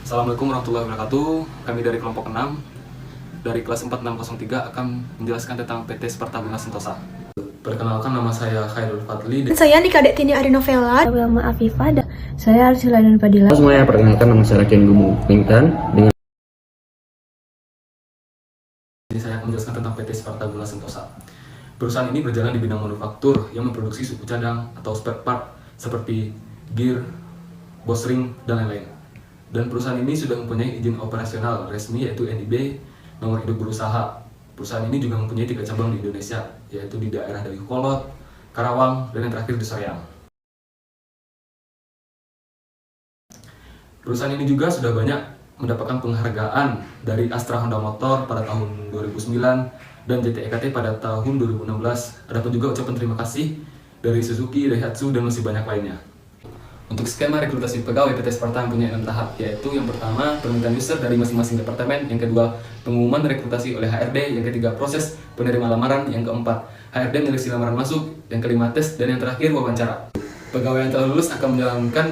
Assalamualaikum warahmatullahi wabarakatuh. Kami dari kelompok 6 dari kelas 4603 akan menjelaskan tentang PT Spartaguna Sentosa. Perkenalkan, nama saya Khairul Fadli. Saya Nikadek Tini Arinovela. Nama Afifah. Saya Arsiladan Padilla. Semuanya, perkenalkan, nama saya Rakian Gumungkan. Jadi saya akan menjelaskan tentang PT Spartaguna Sentosa. Perusahaan ini berjalan di bidang manufaktur yang memproduksi suku cadang atau spare part seperti gear, boss ring, dan lain-lain. Dan perusahaan ini sudah mempunyai izin operasional resmi yaitu NIB, nomor induk berusaha. Perusahaan ini juga mempunyai 3 cabang di Indonesia, yaitu di daerah Dayakolot, Karawang, dan yang terakhir di Soreang. Perusahaan ini juga sudah banyak mendapatkan penghargaan dari Astra Honda Motor pada tahun 2009 dan JTEKT pada tahun 2016. Adapun juga ucapan terima kasih dari Suzuki, Daihatsu, dan masih banyak lainnya. Untuk skema rekrutasi pegawai PT Sparta mempunyai 6 tahap, yaitu yang pertama permintaan user dari masing-masing departemen, yang kedua pengumuman rekrutasi oleh HRD, yang ketiga proses penerima lamaran, yang keempat HRD menyeleksi lamaran masuk, yang kelima tes, dan yang terakhir wawancara. Pegawai yang telah lulus akan menjalankan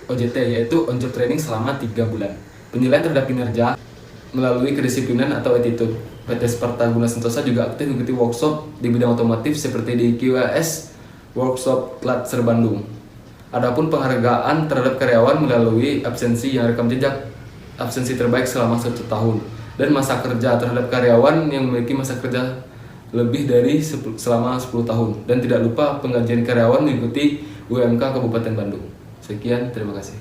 OJT, yaitu on job training selama 3 bulan. Penilaian terhadap kinerja melalui kedisiplinan atau attitude. PT Spartaguna Sentosa juga aktif mengikuti workshop di bidang otomotif seperti di QAS Workshop Latser Bandung. Adapun penghargaan terhadap karyawan melalui absensi yang rekam jejak absensi terbaik selama 1 tahun dan masa kerja terhadap karyawan yang memiliki masa kerja lebih dari selama 10 tahun, dan tidak lupa penggajian karyawan mengikuti UMK Kabupaten Bandung. Sekian, terima kasih.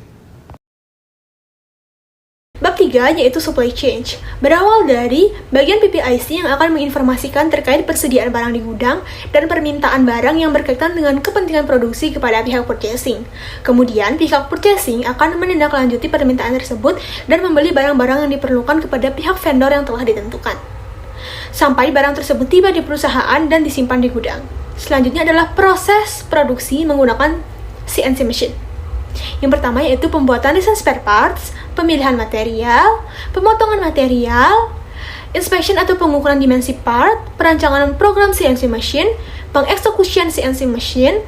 Bab 3 yaitu supply chain, berawal dari bagian PPIC yang akan menginformasikan terkait persediaan barang di gudang dan permintaan barang yang berkaitan dengan kepentingan produksi kepada pihak purchasing. Kemudian pihak purchasing akan menindaklanjuti permintaan tersebut dan membeli barang-barang yang diperlukan kepada pihak vendor yang telah ditentukan, sampai barang tersebut tiba di perusahaan dan disimpan di gudang. Selanjutnya adalah proses produksi menggunakan CNC machine. Yang pertama yaitu pembuatan desain spare parts, pemilihan material, pemotongan material, inspection atau pengukuran dimensi part, perancangan program CNC machine, pengeksekusian CNC machine,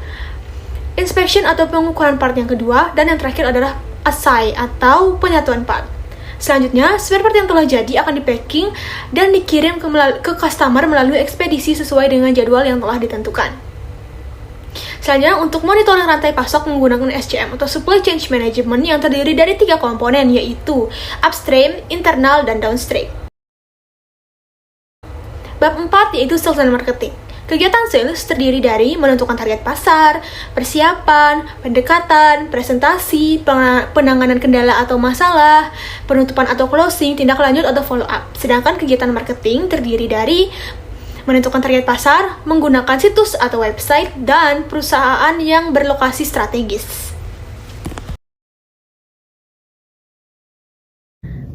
inspection atau pengukuran part yang kedua, dan yang terakhir adalah assay atau penyatuan part. Selanjutnya, spare part yang telah jadi akan di-packing dan dikirim ke customer melalui ekspedisi sesuai dengan jadwal yang telah ditentukan. Selanjutnya, untuk monitoring rantai pasok menggunakan SCM atau Supply Chain Management yang terdiri dari 3 komponen, yaitu upstream, internal, dan downstream. Bab 4 yaitu sales and marketing. Kegiatan sales terdiri dari menentukan target pasar, persiapan, pendekatan, presentasi, penanganan kendala atau masalah, penutupan atau closing, tindak lanjut atau follow up. Sedangkan kegiatan marketing terdiri dari menentukan target pasar, menggunakan situs atau website, dan perusahaan yang berlokasi strategis.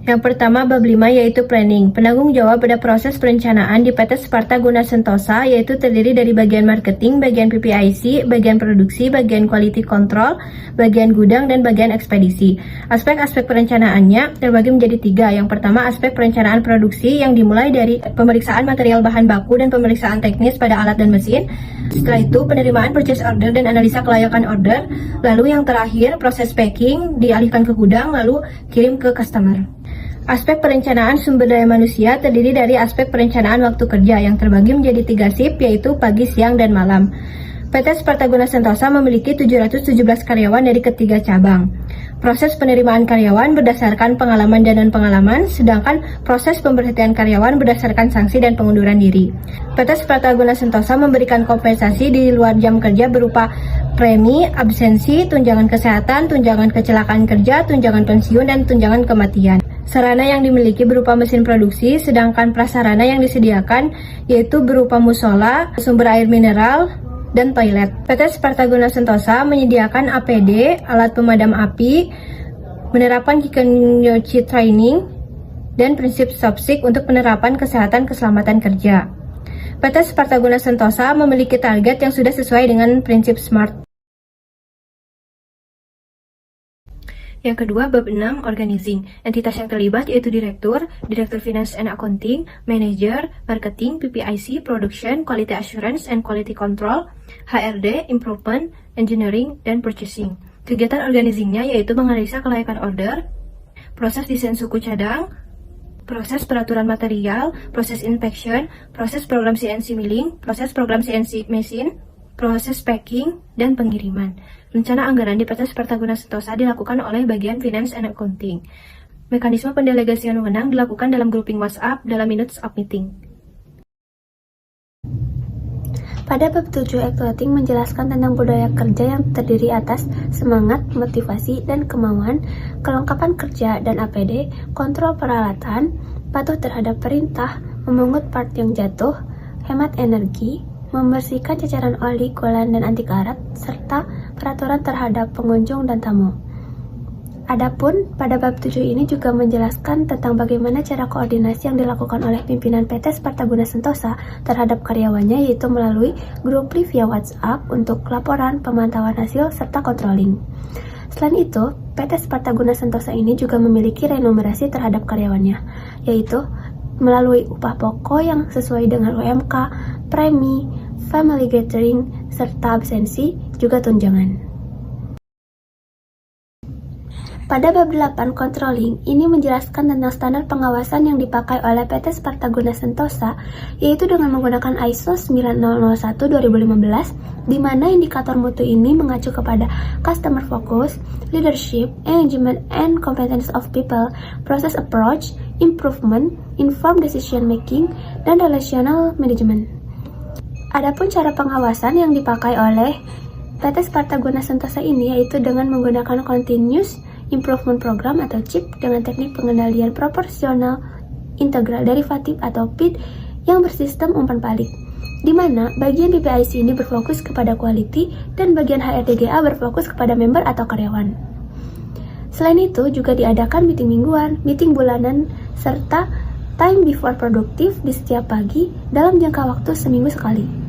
Yang pertama, bab 5 yaitu planning. Penanggung jawab pada proses perencanaan di PT Spartaguna Sentosa yaitu terdiri dari bagian marketing, bagian PPIC, bagian produksi, bagian quality control, bagian gudang, dan bagian ekspedisi. Aspek-aspek perencanaannya terbagi menjadi 3. Yang pertama, aspek perencanaan produksi yang dimulai dari pemeriksaan material bahan baku dan pemeriksaan teknis pada alat dan mesin. Setelah itu, penerimaan purchase order dan analisa kelayakan order. Lalu yang terakhir, proses packing, dialihkan ke gudang, lalu kirim ke customer. Aspek perencanaan sumber daya manusia terdiri dari aspek perencanaan waktu kerja yang terbagi menjadi 3 shift, yaitu pagi, siang, dan malam. PT Spartaguna Sentosa memiliki 717 karyawan dari ketiga cabang. Proses penerimaan karyawan berdasarkan pengalaman dan non-pengalaman, sedangkan proses pemberhentian karyawan berdasarkan sanksi dan pengunduran diri. PT Spartaguna Sentosa memberikan kompensasi di luar jam kerja berupa premi, absensi, tunjangan kesehatan, tunjangan kecelakaan kerja, tunjangan pensiun, dan tunjangan kematian. Sarana yang dimiliki berupa mesin produksi, sedangkan prasarana yang disediakan yaitu berupa musola, sumber air mineral, dan toilet. PT Spartaguna Sentosa menyediakan APD, alat pemadam api, menerapkan Kikenyochi training, dan prinsip SOPSIK untuk penerapan kesehatan keselamatan kerja. PT Spartaguna Sentosa memiliki target yang sudah sesuai dengan prinsip SMART. Yang kedua, bab 6, organizing. Entitas yang terlibat yaitu Direktur Finance and Accounting, Manager, Marketing, PPIC, Production, Quality Assurance and Quality Control, HRD, Improvement, Engineering, dan Purchasing. Kegiatan organizingnya yaitu menganalisa kelayakan order, proses desain suku cadang, proses peraturan material, proses inspection, proses program CNC milling, proses program CNC machine, proses packing, dan pengiriman. Rencana anggaran di PT Spartaguna Sentosa dilakukan oleh bagian Finance and Accounting. Mekanisme pendelegasian wewenang dilakukan dalam grouping WhatsApp dalam minutes of meeting. Pada bab 7, Accounting menjelaskan tentang budaya kerja yang terdiri atas semangat, motivasi, dan kemauan, kelengkapan kerja dan APD, kontrol peralatan, patuh terhadap perintah, memungut part yang jatuh, hemat energi, membersihkan ceceran oli, kolan, dan anti karat, serta peraturan terhadap pengunjung dan tamu. Adapun pada bab 7 ini juga menjelaskan tentang bagaimana cara koordinasi yang dilakukan oleh pimpinan PT Spartaguna Sentosa terhadap karyawannya, yaitu melalui grup via WhatsApp untuk laporan, pemantauan hasil, serta controlling. Selain itu, PT Spartaguna Sentosa ini juga memiliki remunerasi terhadap karyawannya, yaitu melalui upah pokok yang sesuai dengan UMK, premi, family gathering, serta absensi, juga tunjangan. Pada bab 8, Controlling, ini menjelaskan tentang standar pengawasan yang dipakai oleh PT Spartaguna Sentosa, yaitu dengan menggunakan ISO 9001-2015, di mana indikator mutu ini mengacu kepada customer focus, leadership, engagement, and competence of people, process approach, improvement, informed decision making, dan relational management. Adapun cara pengawasan yang dipakai oleh PT Spartaguna Sentosa ini yaitu dengan menggunakan Continuous Improvement Program atau CIP dengan teknik pengendalian proporsional integral derivatif atau PID yang bersistem umpan balik, di mana bagian PPIC ini berfokus kepada quality dan bagian HRDGA berfokus kepada member atau karyawan. Selain itu juga diadakan meeting mingguan, meeting bulanan, serta time before produktif di setiap pagi dalam jangka waktu seminggu sekali.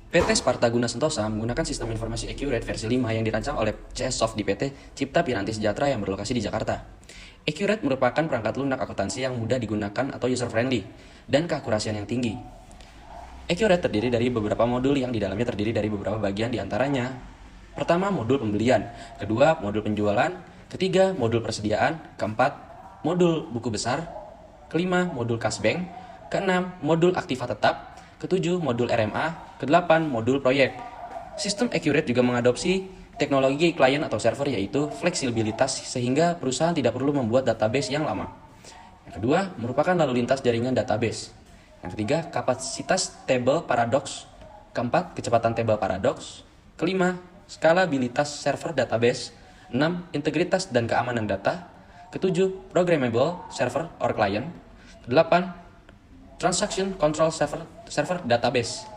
PT Spartaguna Sentosa menggunakan sistem informasi Accurate versi 5 yang dirancang oleh CS Soft di PT Cipta Piranti Sejahtera yang berlokasi di Jakarta. Accurate merupakan perangkat lunak akuntansi yang mudah digunakan atau user-friendly dan keakurasian yang tinggi. Accurate terdiri dari beberapa modul yang di dalamnya terdiri dari beberapa bagian diantaranya. Pertama, modul pembelian. Kedua, modul penjualan. Ketiga, modul persediaan. Keempat, modul buku besar. Kelima, modul kas bank. Keenam, modul aktiva tetap. Ketujuh, modul RMA. Kedelapan, modul proyek. Sistem Accurate juga mengadopsi teknologi klien atau server, yaitu fleksibilitas sehingga perusahaan tidak perlu membuat database yang lama. Yang kedua, merupakan lalu lintas jaringan database. Yang ketiga, kapasitas table paradox. Keempat, kecepatan table paradox. Kelima, skalabilitas server database. 6, integritas dan keamanan data. Ketujuh, programmable server or client. Kedelapan, transaction control server database.